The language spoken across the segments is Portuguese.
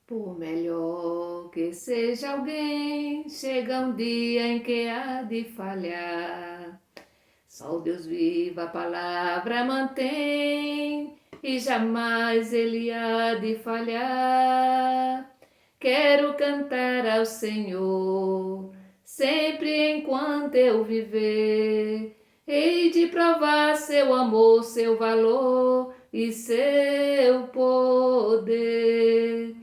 Por melhor que seja alguém, chega um dia em que há de falhar. Só o Deus vivo a palavra mantém e jamais ele há de falhar. Quero cantar ao Senhor sempre enquanto eu viver. Hei de provar seu amor, seu valor e seu poder.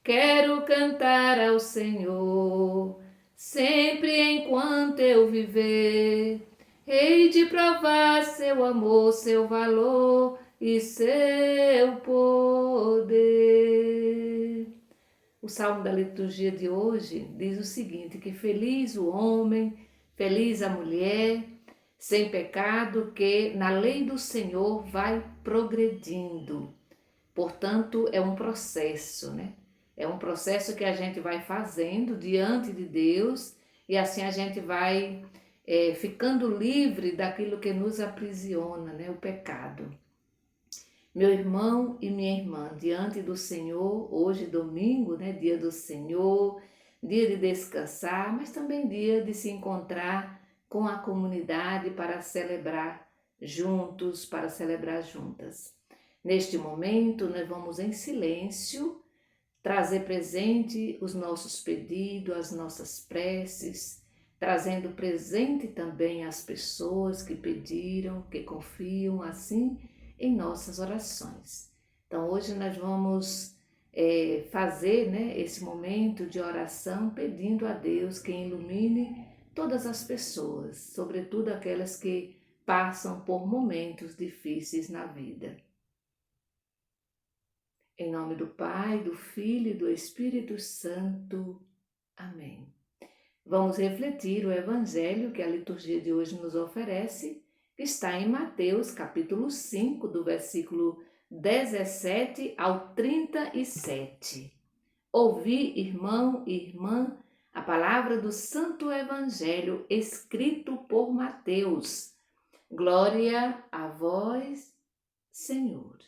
Quero cantar ao Senhor sempre enquanto eu viver. Hei de provar seu amor, seu valor e seu poder. O salmo da liturgia de hoje diz o seguinte: que feliz o homem, feliz a mulher, sem pecado, que na lei do Senhor vai progredindo. Portanto, é um processo, né? É um processo que a gente vai fazendo diante de Deus e assim a gente vai ficando livre daquilo que nos aprisiona, né? O pecado. Meu irmão e minha irmã, diante do Senhor, hoje domingo, né? Dia do Senhor, dia de descansar, mas também dia de se encontrar com a comunidade para celebrar juntos, para celebrar juntas. Neste momento, nós vamos em silêncio trazer presente os nossos pedidos, as nossas preces, trazendo presente também as pessoas que pediram, que confiam assim em nossas orações. Então, hoje nós vamos fazer, né, esse momento de oração pedindo a Deus que ilumine todas as pessoas, sobretudo aquelas que passam por momentos difíceis na vida. Em nome do Pai, do Filho e do Espírito Santo. Amém. Vamos refletir o Evangelho que a liturgia de hoje nos oferece, que está em Mateus, capítulo 5, do versículo 17 ao 37. Ouvi, irmão e irmã, a palavra do Santo Evangelho escrito por Mateus. Glória a vós, Senhor.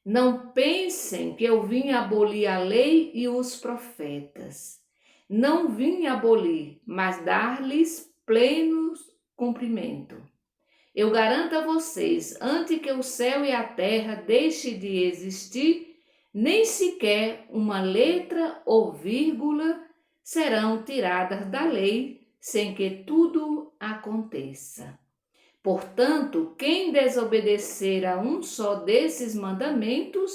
Não pensem que eu vim abolir a lei e os profetas. Não vim abolir, mas dar-lhes pleno cumprimento. Eu garanto a vocês, antes que o céu e a terra deixem de existir, nem sequer uma letra ou vírgula serão tiradas da lei sem que tudo aconteça. Portanto, quem desobedecer a um só desses mandamentos,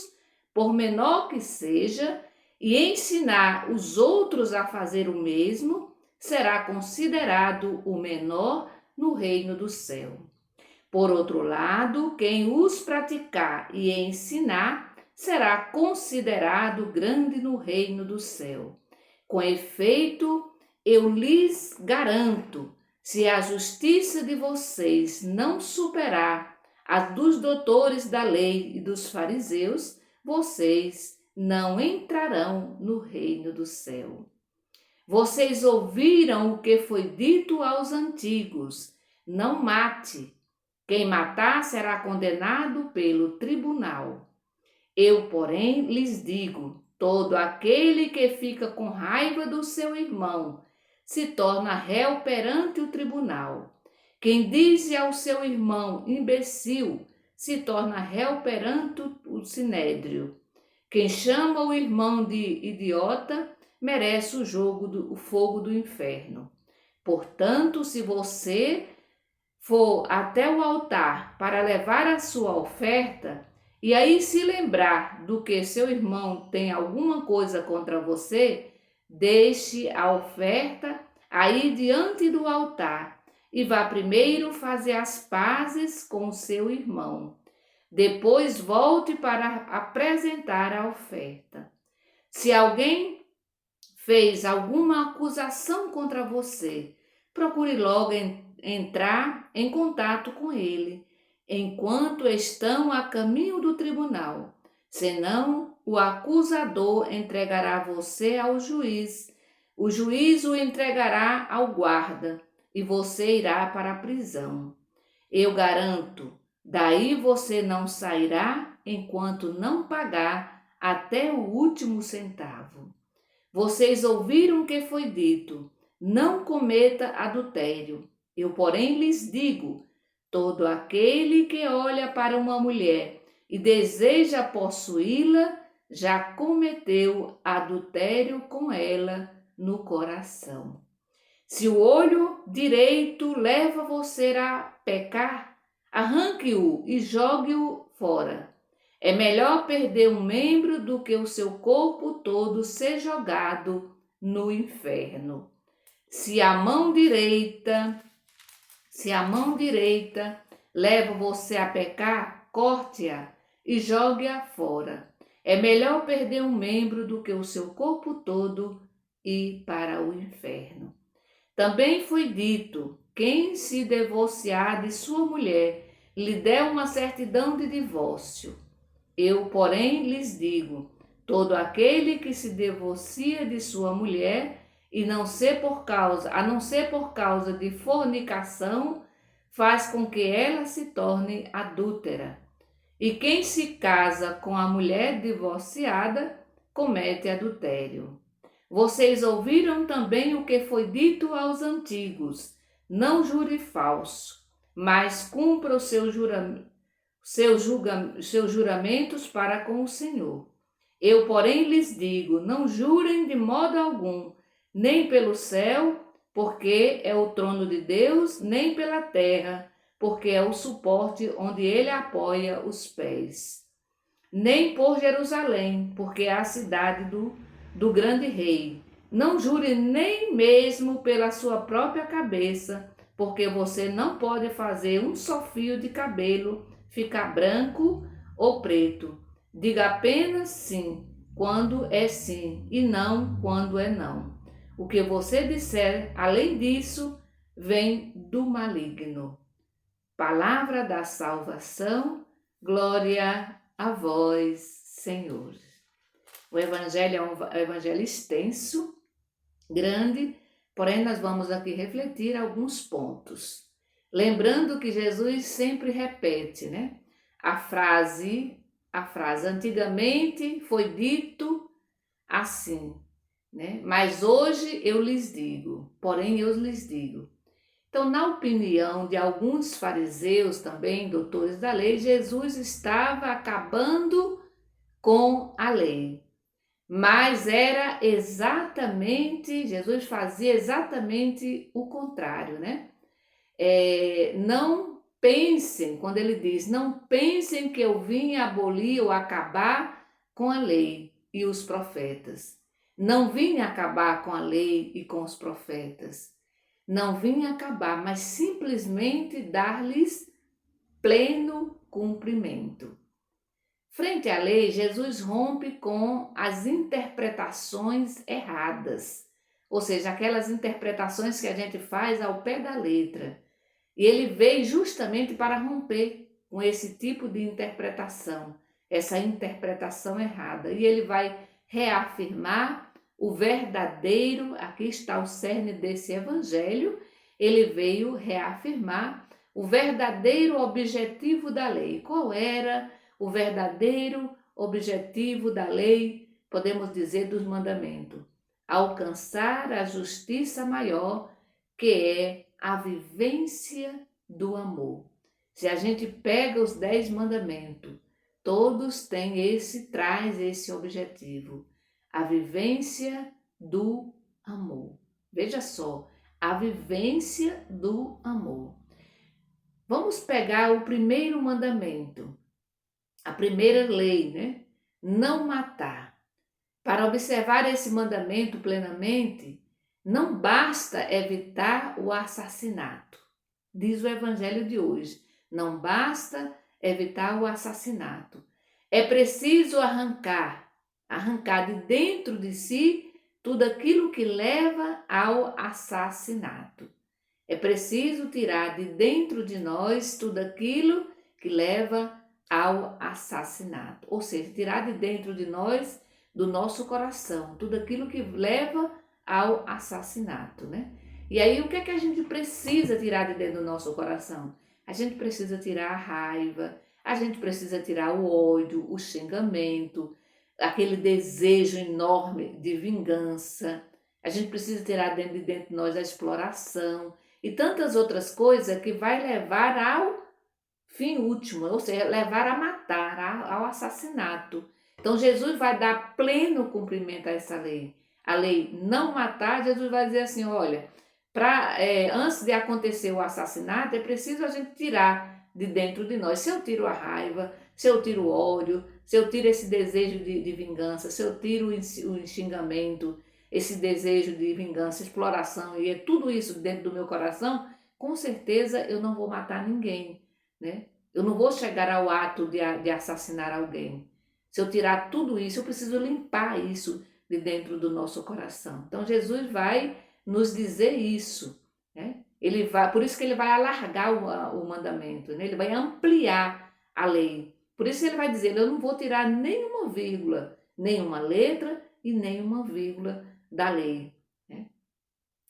por menor que seja, e ensinar os outros a fazer o mesmo, será considerado o menor no reino do céu. Por outro lado, quem os praticar e ensinar, será considerado grande no reino do céu. Com efeito, eu lhes garanto, se a justiça de vocês não superar a dos doutores da lei e dos fariseus, vocês não entrarão no reino do céu. Vocês ouviram o que foi dito aos antigos: não mate. Quem matar será condenado pelo tribunal. Eu, porém, lhes digo: todo aquele que fica com raiva do seu irmão se torna réu perante o tribunal. Quem diz ao seu irmão imbecil se torna réu perante o sinédrio. Quem chama o irmão de idiota merece o fogo do inferno. Portanto, se você for até o altar para levar a sua oferta, e aí se lembrar do que seu irmão tem alguma coisa contra você, deixe a oferta aí diante do altar e vá primeiro fazer as pazes com o seu irmão. Depois volte para apresentar a oferta. Se alguém fez alguma acusação contra você, procure logo entrar em contato com ele, enquanto estão a caminho do tribunal. Senão, o acusador entregará você ao juiz. O juiz o entregará ao guarda e você irá para a prisão. Eu garanto, daí você não sairá enquanto não pagar até o último centavo. Vocês ouviram o que foi dito: não cometa adultério. Eu, porém, lhes digo: todo aquele que olha para uma mulher e deseja possuí-la, já cometeu adultério com ela no coração. Se o olho direito leva você a pecar, arranque-o e jogue-o fora. É melhor perder um membro do que o seu corpo todo ser jogado no inferno. Se a mão direita, se a mão direita leva você a pecar, corte-a e jogue-a fora. É melhor perder um membro do que o seu corpo todo ir para o inferno. Também foi dito: quem se divorciar de sua mulher, lhe der uma certidão de divórcio. Eu, porém, lhes digo: todo aquele que se divorcia de sua mulher, a não ser por causa de fornicação, faz com que ela se torne adúltera. E quem se casa com a mulher divorciada, comete adultério. Vocês ouviram também o que foi dito aos antigos: não jure falso, mas cumpra os seus juramentos para com o Senhor. Eu, porém, lhes digo: não jurem de modo algum, nem pelo céu, porque é o trono de Deus, nem pela terra, porque é o suporte onde ele apoia os pés. Nem por Jerusalém, porque é a cidade do grande rei. Não jure nem mesmo pela sua própria cabeça, porque você não pode fazer um só fio de cabelo ficar branco ou preto. Diga apenas sim, quando é sim, e não quando é não. O que você disser, além disso, vem do maligno. Palavra da salvação, glória a vós, Senhor. O evangelho é um evangelho extenso, grande, porém nós vamos aqui refletir alguns pontos. Lembrando que Jesus sempre repete, né? A frase, antigamente foi dito assim, né? Mas hoje eu lhes digo, porém eu lhes digo. Então, na opinião de alguns fariseus também, doutores da lei, Jesus estava acabando com a lei. Mas Jesus fazia exatamente o contrário, né? Não pensem, quando ele diz, não pensem que eu vim abolir ou acabar com a lei e os profetas. Não vim acabar com a lei e com os profetas. Não vim acabar, mas simplesmente dar-lhes pleno cumprimento. Frente à lei, Jesus rompe com as interpretações erradas, ou seja, aquelas interpretações que a gente faz ao pé da letra. E ele veio justamente para romper com esse tipo de interpretação, essa interpretação errada. E ele vai reafirmar o verdadeiro, aqui está o cerne desse evangelho, ele veio reafirmar o verdadeiro objetivo da lei. Qual era o verdadeiro objetivo da lei, podemos dizer, dos mandamentos? Alcançar a justiça maior, que é a vivência do amor. Se a gente pega os 10 mandamentos, todos traz esse objetivo, a vivência do amor. Veja só, a vivência do amor. Vamos pegar o primeiro mandamento, a primeira lei, né? Não matar. Para observar esse mandamento plenamente, não basta evitar o assassinato. Diz o evangelho de hoje. Não basta evitar o assassinato. É preciso arrancar de dentro de si tudo aquilo que leva ao assassinato. É preciso tirar de dentro de nós tudo aquilo que leva ao assassinato. Ou seja, tirar de dentro de nós, do nosso coração, tudo aquilo que leva ao assassinato, né? E aí, o que é que a gente precisa tirar de dentro do nosso coração? A gente precisa tirar a raiva, a gente precisa tirar o ódio, o xingamento, aquele desejo enorme de vingança. A gente precisa tirar dentro de nós a exploração e tantas outras coisas que vai levar ao fim último, ou seja, levar a matar, ao assassinato. Então Jesus vai dar pleno cumprimento a essa lei. A lei não matar, Jesus vai dizer assim, olha, antes de acontecer o assassinato, é preciso a gente tirar de dentro de nós. Se eu tiro a raiva, se eu tiro o ódio, se eu tiro esse desejo de vingança, se eu tiro o xingamento, esse desejo de vingança, exploração, e é tudo isso dentro do meu coração, com certeza eu não vou matar ninguém, né? Eu não vou chegar ao ato de assassinar alguém. Se eu tirar tudo isso, eu preciso limpar isso de dentro do nosso coração. Então Jesus vai nos dizer isso, né? Ele vai, por isso que ele vai alargar o mandamento, né? Ele vai ampliar a lei. Por isso ele vai dizer, eu não vou tirar nenhuma vírgula, nenhuma letra e nenhuma vírgula da lei, né?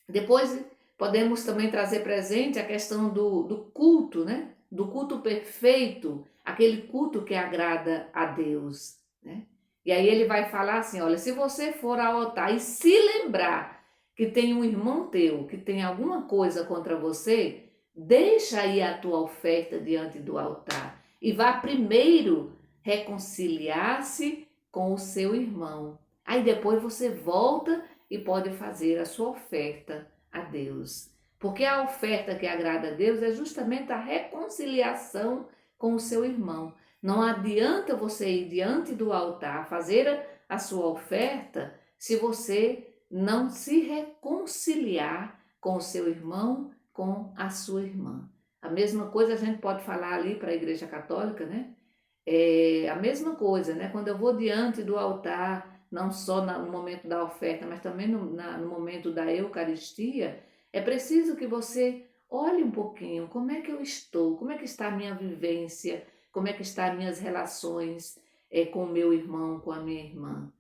Depois podemos também trazer presente a questão do culto, né? Do culto perfeito, aquele culto que agrada a Deus, né? E aí ele vai falar assim, olha, se você for ao altar e se lembrar que tem um irmão teu que tem alguma coisa contra você, deixa aí a tua oferta diante do altar e vá primeiro reconciliar-se com o seu irmão. Aí depois você volta e pode fazer a sua oferta a Deus. Porque a oferta que agrada a Deus é justamente a reconciliação com o seu irmão. Não adianta você ir diante do altar fazer a sua oferta se você não se reconciliar com o seu irmão, com a sua irmã. A mesma coisa a gente pode falar ali para a Igreja Católica, né? É a mesma coisa, né? Quando eu vou diante do altar, não só no momento da oferta, mas também no momento da Eucaristia, é preciso que você olhe um pouquinho como é que eu estou, como é que está a minha vivência, como é que estão as minhas relações com o meu irmão, com a minha irmã.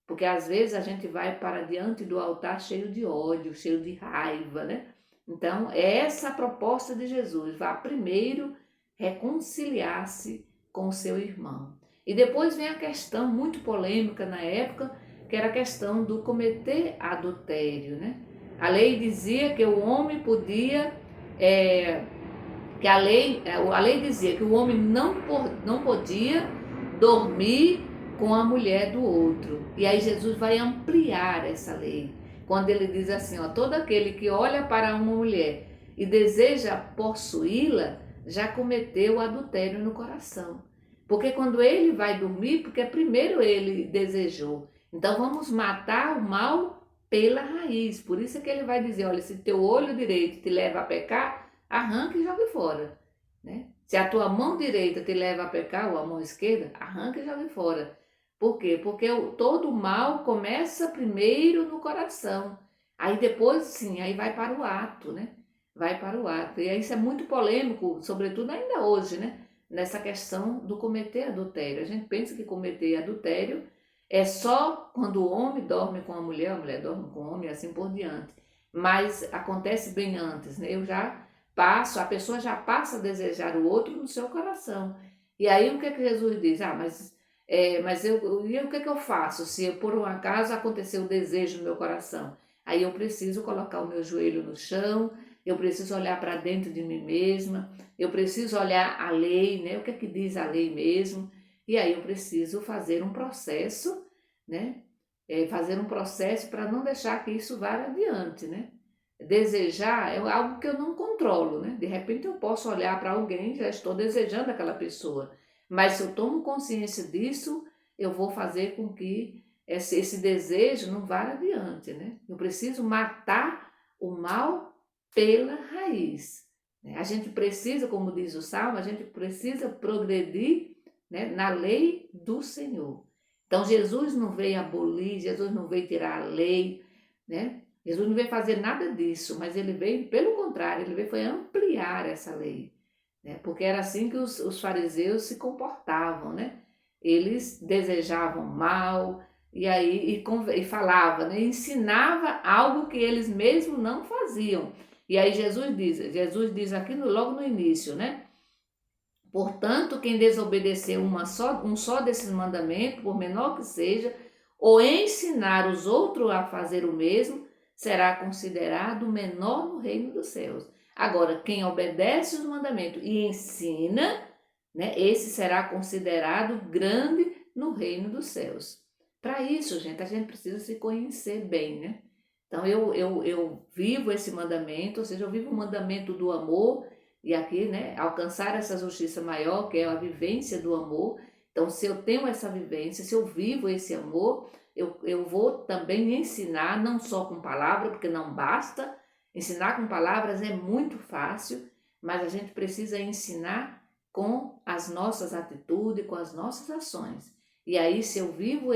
Porque às vezes a gente vai para diante do altar cheio de ódio, cheio de raiva, né? Então, é essa a proposta de Jesus. Vá primeiro reconciliar-se com o seu irmão. E depois vem a questão muito polêmica na época, que era a questão do cometer adultério, né? A lei dizia que o homem podia, que a lei dizia que o homem não podia dormir com a mulher do outro. E aí Jesus vai ampliar essa lei, quando ele diz assim, ó, todo aquele que olha para uma mulher e deseja possuí-la, já cometeu adultério no coração. Porque quando ele vai dormir, porque primeiro ele desejou. Então vamos matar o mal pela raiz. Por isso é que ele vai dizer, olha, se teu olho direito te leva a pecar, arranca e jogue fora, né? Se a tua mão direita te leva a pecar, ou a mão esquerda, arranca e jogue fora. Por quê? Porque todo mal começa primeiro no coração. Aí depois, sim, aí vai para o ato, né? Vai para o ato. E aí isso é muito polêmico, sobretudo ainda hoje, né? Nessa questão do cometer adultério. A gente pensa que cometer adultério é só quando o homem dorme com a mulher dorme com o homem e assim por diante. Mas acontece bem antes, né? A pessoa já passa a desejar o outro no seu coração. E aí o que é que Jesus diz? E o que é que eu faço se por um acaso aconteceu o desejo no meu coração? Aí eu preciso colocar o meu joelho no chão, eu preciso olhar para dentro de mim mesma, eu preciso olhar a lei, né? O que é que diz a lei mesmo? E aí eu preciso fazer um processo, né? Fazer um processo para não deixar que isso vá adiante, né? Desejar é algo que eu não controlo, né? De repente eu posso olhar para alguém, já estou desejando aquela pessoa, mas se eu tomo consciência disso, eu vou fazer com que esse desejo não vá adiante, né? Eu preciso matar o mal pela raiz, né? A gente precisa, como diz o Salmo, a gente precisa progredir, né, na lei do Senhor. Então Jesus não veio abolir, Jesus não veio tirar a lei, né? Jesus não veio fazer nada disso, mas ele veio, pelo contrário, ele veio foi ampliar essa lei, né? Porque era assim que os fariseus se comportavam, né? Eles desejavam mal e falava, né? Ensinava algo que eles mesmos não faziam. E aí Jesus diz aqui logo no início, né? Portanto, quem desobedecer um só desses mandamentos, por menor que seja, ou ensinar os outros a fazer o mesmo, será considerado menor no reino dos céus. Agora, quem obedece os mandamentos e ensina, né, esse será considerado grande no reino dos céus. Para isso, gente, a gente precisa se conhecer bem, né? Então, eu vivo esse mandamento, ou seja, eu vivo o mandamento do amor, e aqui, né, alcançar essa justiça maior, que é a vivência do amor. Então, se eu tenho essa vivência, se eu vivo esse amor, eu vou também ensinar, não só com palavras, porque não basta. Ensinar com palavras é muito fácil, mas a gente precisa ensinar com as nossas atitudes, com as nossas ações. E aí, se eu vivo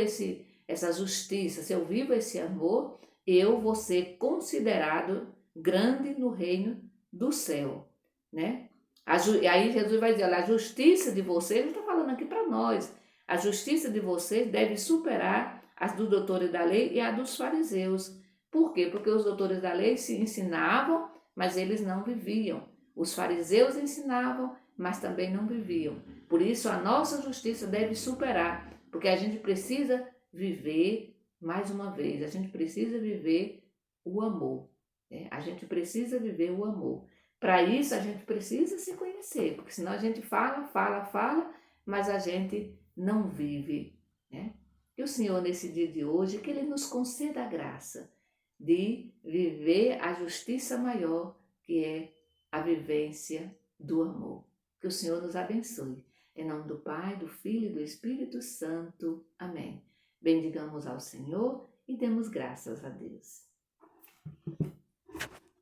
essa justiça, se eu vivo esse amor, eu vou ser considerado grande no reino do céu, né? Aí Jesus vai dizer, olha, a justiça de vocês, ele está falando aqui para nós, a justiça de vocês deve superar as dos doutores da lei e a dos fariseus. Por quê? Porque os doutores da lei se ensinavam, mas eles não viviam. Os fariseus ensinavam, mas também não viviam. Por isso a nossa justiça deve superar, porque a gente precisa viver, mais uma vez, a gente precisa viver o amor, né? A gente precisa viver o amor. Para isso a gente precisa se conhecer, porque senão a gente fala, mas a gente não vive, né? Que o Senhor, nesse dia de hoje, que Ele nos conceda a graça de viver a justiça maior, que é a vivência do amor. Que o Senhor nos abençoe. Em nome do Pai, do Filho e do Espírito Santo. Amém. Bendigamos ao Senhor e demos graças a Deus.